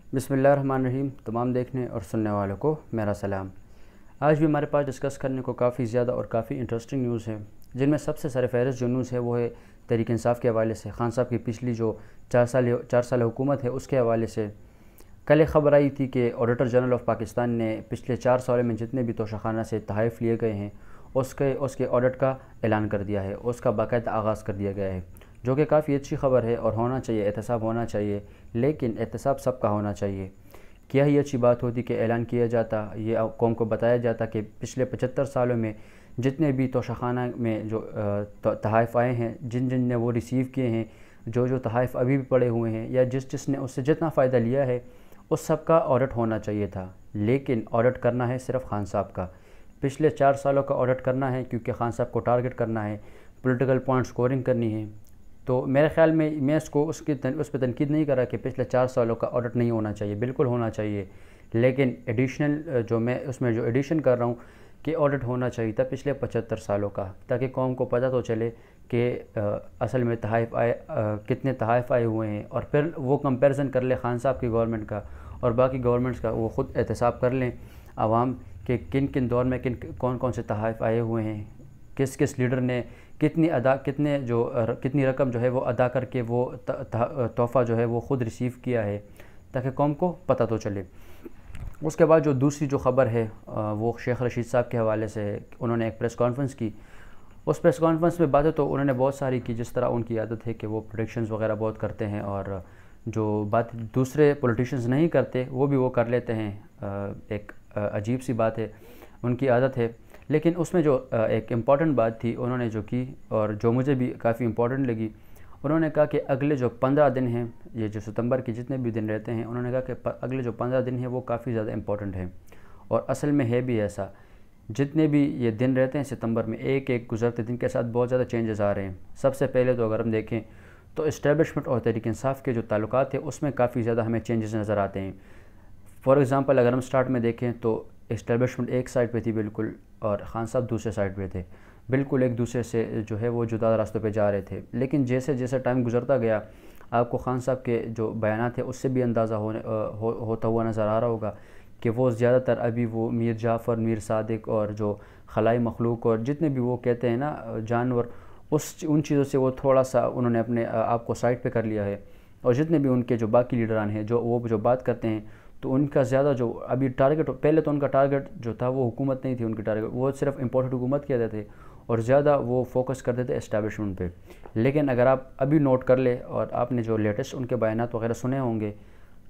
बिस्मिल्लाहिर्रहमानिर्रहीम। तमाम देखने और सुनने वालों को मेरा सलाम। आज भी हमारे पास डिस्कस करने को काफ़ी ज़्यादा और काफ़ी इंटरेस्टिंग न्यूज़ है, जिनमें सबसे सरफ़हरिस्त जो न्यूज़ है वो है तहरीक इंसाफ के हवाले से। खान साहब की पिछली जो 4 साल हुकूमत है उसके हवाले से कल एक ख़बर आई थी कि ऑडिटर जनरल ऑफ पाकिस्तान ने पिछले 4 सालों में जितने भी तोशाखाना से तहफ़ लिए गए हैं उसके ऑडिट का ऐलान कर दिया है, उसका बाकायदा आगाज़ कर दिया गया है, जो कि काफ़ी अच्छी ख़बर है और होना चाहिए, एहतसाब होना चाहिए। लेकिन एहतसाब सबका होना चाहिए। क्या ही अच्छी बात होती कि ऐलान किया जाता, ये कौम को बताया जाता कि पिछले 75 सालों में जितने भी तोशाखाना में जो तहफ़ आए हैं, जिन जिन ने वो रिसीव किए हैं, जो जो तहफ़ अभी भी पड़े हुए हैं, या जिसने उससे जितना फ़ायदा लिया है, उस सब का ऑडिट होना चाहिए था। लेकिन ऑडिट करना है सिर्फ़ खान साहब का। पिछले 4 सालों का ऑडिट करना है, क्योंकि खान साहब को टारगेट करना है, पॉलिटिकल पॉइंट स्कोरिंग करनी है। तो मेरे ख़्याल में मैं उस पर तनकीद नहीं कर रहा कि पिछले 4 सालों का ऑडिट नहीं होना चाहिए, बिल्कुल होना चाहिए। लेकिन एडिशनल जो मैं उसमें जो एडिशन कर रहा हूँ कि ऑडिट होना चाहिए था पिछले 75 सालों का, ताकि कौम को पता तो चले कि असल में कितने तहफ़ आए हुए हैं, और फिर वो कंपैरिजन कर ले खान साहब की गवर्नमेंट का और बाकी गवर्नमेंट्स का। वो ख़ुद एहतसाब कर लें आवाम के किन किन दौर में कौन कौन से तहफ़ आए हुए हैं, किस किस लीडर ने कितनी रकम जो है वो अदा करके वो तोहफ़ा जो है वो ख़ुद रिसीव किया है, ताकि कौम को पता तो चले। उसके बाद जो दूसरी जो ख़बर है वो शेख रशीद साहब के हवाले से है। उन्होंने एक प्रेस कॉन्फ्रेंस की। उस प्रेस कॉन्फ्रेंस में बातें तो उन्होंने बहुत सारी की, जिस तरह उनकी आदत है कि वो प्रेडिक्शंस वगैरह बहुत करते हैं, और जो बात दूसरे पॉलिटिशियंस नहीं करते वो भी वो कर लेते हैं। एक अजीब सी बात है, उनकी आदत है। लेकिन उसमें जो एक इम्पॉर्टेंट बात थी उन्होंने जो की, और जो मुझे भी काफ़ी इम्पॉर्टेंट लगी, उन्होंने कहा कि अगले जो 15 दिन हैं, ये जो सितंबर के जितने भी दिन रहते हैं, उन्होंने कहा कि अगले जो 15 दिन हैं वो काफ़ी ज़्यादा इम्पॉर्टेंट हैं। और असल में है भी ऐसा। जितने भी ये दिन रहते हैं सितंबर में, एक एक गुजरते दिन के साथ बहुत ज़्यादा चेंजेस आ रहे हैं। सबसे पहले तो अगर हम देखें तो इस्टेब्लिशमेंट और तहरीक इंसाफ के जो ताल्लुकात हैं उसमें काफ़ी ज़्यादा हमें चेंजेस नज़र आते हैं। फॉर एग्ज़ाम्पल अगर हम स्टार्ट में देखें तो इस्टेब्लिशमेंट एक साइड पे थी बिल्कुल, और ख़ान साहब दूसरे साइड पे थे, बिल्कुल एक दूसरे से जो है वो जुदा रास्तों पे जा रहे थे। लेकिन जैसे जैसे टाइम गुजरता गया, आपको ख़ान साहब के जो बयान थे उससे भी अंदाज़ा होता हुआ नज़र आ रहा होगा कि वो ज़्यादातर अभी वो मीर जाफ़र, मीर सादिक और जो खलाई मखलूक और जितने भी वो कहते हैं ना जानवर, उन चीज़ों से वो थोड़ा सा उन्होंने अपने आप को साइड पे कर लिया है। और जितने भी उनके जो बाकी लीडरान हैं जो बात करते हैं, तो उनका ज़्यादा जो अभी टारगेट, पहले तो उनका टारगेट जो था वो हुकूमत नहीं थी, उनकी टारगेट वो सिर्फ इम्पोर्टेड हुकूमत कहते थे और ज़्यादा वो फोकस करते थे एस्टैब्लिशमेंट पे। लेकिन अगर आप अभी नोट कर ले, और आपने जो लेटेस्ट उनके बयानात वगैरह सुने होंगे,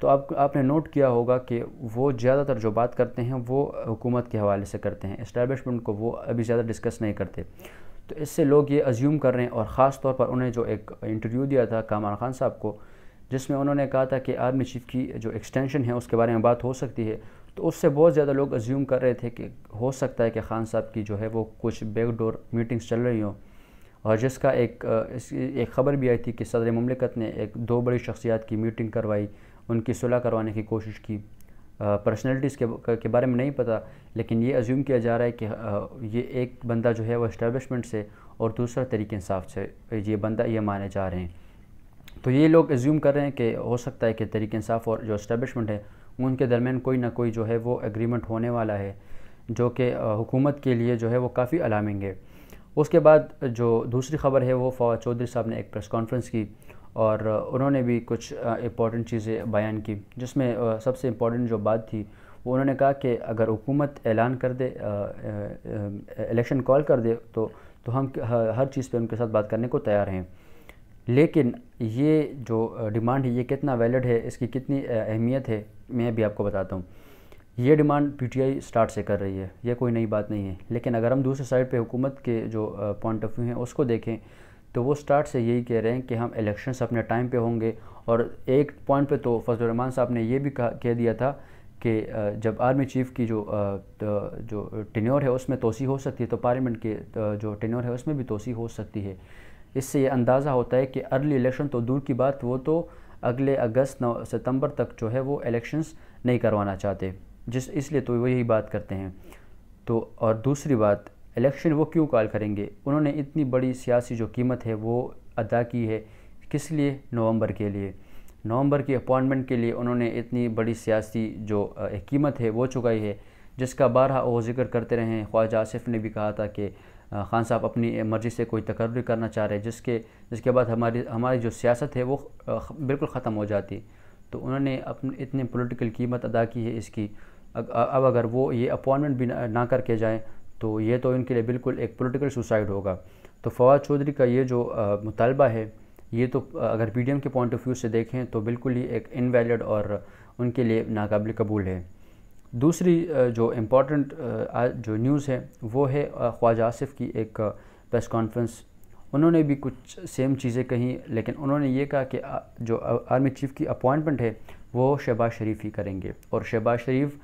तो आपने नोट किया होगा कि वो ज़्यादातर जो बात करते हैं वो हुकूमत के हवाले से करते हैं, एस्टैब्लिशमेंट को वो अभी ज़्यादा डिस्कस नहीं करते। तो इससे लोग ये अज्यूम कर रहे हैं, और ख़ास तौर पर उन्हें जो एक इंटरव्यू दिया था कामरान खान साहब को, जिसमें उन्होंने कहा था कि आर्मी चीफ़ की जो एक्सटेंशन है उसके बारे में बात हो सकती है, तो उससे बहुत ज़्यादा लोग अज्यूम कर रहे थे कि हो सकता है कि खान साहब की जो है वो कुछ बैकडोर मीटिंग्स चल रही हों। और जिसका एक ख़बर भी आई थी कि सदर मुमलिकत ने 2 बड़ी शख्सियात की मीटिंग करवाई, उनकी सुलह करवाने की कोशिश की। पर्सनैलिटीज़ के बारे में नहीं पता, लेकिन ये अज्यूम किया जा रहा है कि ये एक बंदा जो है वो इस्टेब्लिशमेंट से और दूसरा तहरीक इंसाफ से ये बंदा ये माने जा रहे हैं। तो ये लोग अज्यूम कर रहे हैं कि हो सकता है कि तहरीक इंसाफ और जो इस्टेब्लिशमेंट है उनके दरमियान कोई ना कोई जो है वो एग्रीमेंट होने वाला है, जो कि हुकूमत के लिए जो है वो काफ़ी अलार्मिंग है। उसके बाद जो दूसरी ख़बर है वो फवाद चौधरी साहब ने एक प्रेस कॉन्फ्रेंस की, और उन्होंने भी कुछ इंपॉर्टेंट चीज़ें बयान की, जिसमें सबसे इम्पॉर्टेंट जो बात थी वो उन्होंने कहा कि अगर हुकूमत ऐलान कर दे, इलेक्शन कॉल कर दे, तो हम हर चीज़ पे उनके साथ बात करने को तैयार हैं। लेकिन ये जो डिमांड है ये कितना वैलिड है, इसकी कितनी अहमियत है, मैं भी आपको बताता हूँ। ये डिमांड पीटीआई स्टार्ट से कर रही है, ये कोई नई बात नहीं है। लेकिन अगर हम दूसरी साइड पे हुकूमत के जो पॉइंट ऑफ व्यू हैं उसको देखें, तो वो स्टार्ट से यही कह रहे हैं कि हम इलेक्शंस अपने टाइम पे होंगे। और एक पॉइंट पे तो फजलुर रहमान साहब ने ये भी कह दिया था कि जब आर्मी चीफ़ की जो टेन्योर है उसमें तोसी हो सकती है, तो पार्लियामेंट के जो टेन्योर है उसमें भी तोसी हो सकती है। इससे ये अंदाज़ा होता है कि अर्ली इलेक्शन तो दूर की बात, वो तो अगले अगस्त सितंबर तक जो है वो इलेक्शंस नहीं करवाना चाहते, इसलिए तो वो यही बात करते हैं। तो और दूसरी बात, इलेक्शन वो क्यों कॉल करेंगे? उन्होंने इतनी बड़ी सियासी जो कीमत है वो अदा की है, किस लिए? नवंबर के लिए, نومبر کی اپوائنٹمنٹ کے لیے انہوں نے اتنی بڑی سیاسی جو قیمت ہے وہ چکائی ہے، جس کا بارہا وہ ذکر کرتے رہے ہیں۔ خواجہ آصف نے بھی کہا تھا کہ خان صاحب اپنی مرضی سے کوئی تقرری کرنا چاہ رہے، جس کے بعد ہماری جو سیاست ہے وہ بالکل ختم ہو جاتی۔ تو انہوں نے اتنی پولیٹیکل قیمت ادا کی ہے اس کی، اب اگر وہ یہ اپوائنٹمنٹ بھی نہ کر کے جائیں تو یہ تو ان کے لیے بالکل ایک پولیٹیکل سوسائڈ ہوگا۔ تو فواد چودھری کا یہ جو مطالبہ ہے، یہ تو اگر پی ڈی ایم کے پوائنٹ آف ویو سے دیکھیں تو بالکل ہی ایک انویلڈ اور ان کے لیے ناقابل قبول ہے۔ دوسری جو امپورٹنٹ جو نیوز ہے وہ ہے خواجہ آصف کی ایک پریس کانفرنس۔ انہوں نے بھی کچھ سیم چیزیں کہیں، لیکن انہوں نے یہ کہا کہ جو آرمی چیف کی اپوائنٹمنٹ ہے وہ شہباز شریف ہی کریں گے، اور شہباز شریف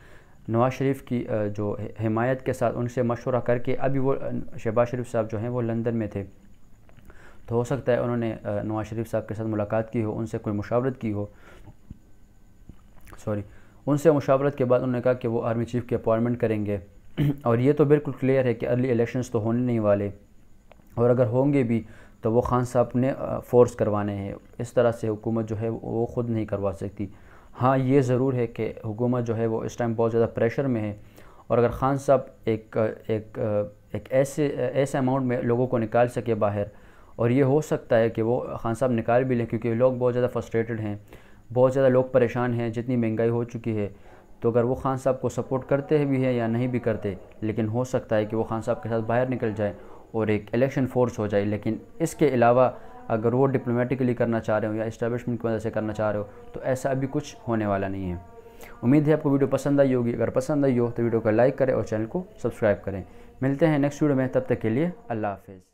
نواز شریف کی جو حمایت کے ساتھ ان سے مشورہ کر کے، ابھی وہ شہباز شریف صاحب جو ہیں وہ لندن میں تھے، تو ہو سکتا ہے انہوں نے نواز شریف صاحب کے ساتھ ملاقات کی ہو، ان سے کوئی مشاورت کی ہو، ان سے مشاورت کے بعد انہوں نے کہا کہ وہ آرمی چیف کی اپوائنٹمنٹ کریں گے۔ اور یہ تو بالکل کلیئر ہے کہ ارلی الیکشنز تو ہونے نہیں والے، اور اگر ہوں گے بھی تو وہ خان صاحب نے فورس کروانے ہیں، اس طرح سے حکومت جو ہے وہ خود نہیں کروا سکتی۔ ہاں یہ ضرور ہے کہ حکومت جو ہے وہ اس ٹائم بہت زیادہ پریشر میں ہے، اور اگر خان صاحب ایک ایسے اماؤنٹ میں لوگوں کو نکال سکے باہر، اور یہ ہو سکتا ہے کہ وہ خان صاحب نکال بھی لیں، کیونکہ لوگ بہت زیادہ فرسٹریٹڈ ہیں، بہت زیادہ لوگ پریشان ہیں، جتنی مہنگائی ہو چکی ہے، تو اگر وہ خان صاحب کو سپورٹ کرتے بھی ہیں یا نہیں بھی کرتے، لیکن ہو سکتا ہے کہ وہ خان صاحب کے ساتھ باہر نکل جائیں اور ایک الیکشن فورس ہو جائے۔ لیکن اس کے علاوہ اگر وہ ڈپلومیٹکلی کرنا چاہ رہے ہو یا اسٹیبلشمنٹ کی وجہ سے کرنا چاہ رہے ہو تو ایسا ابھی کچھ ہونے والا نہیں ہے۔ امید ہے آپ کو ویڈیو پسند آئی ہوگی، اگر پسند آئی ہو تو ویڈیو کو لائک کریں اور چینل کو سبسکرائب کریں۔ ملتے ہیں نیکسٹ ویڈیو میں، تب تک کے لیے اللہ حافظ۔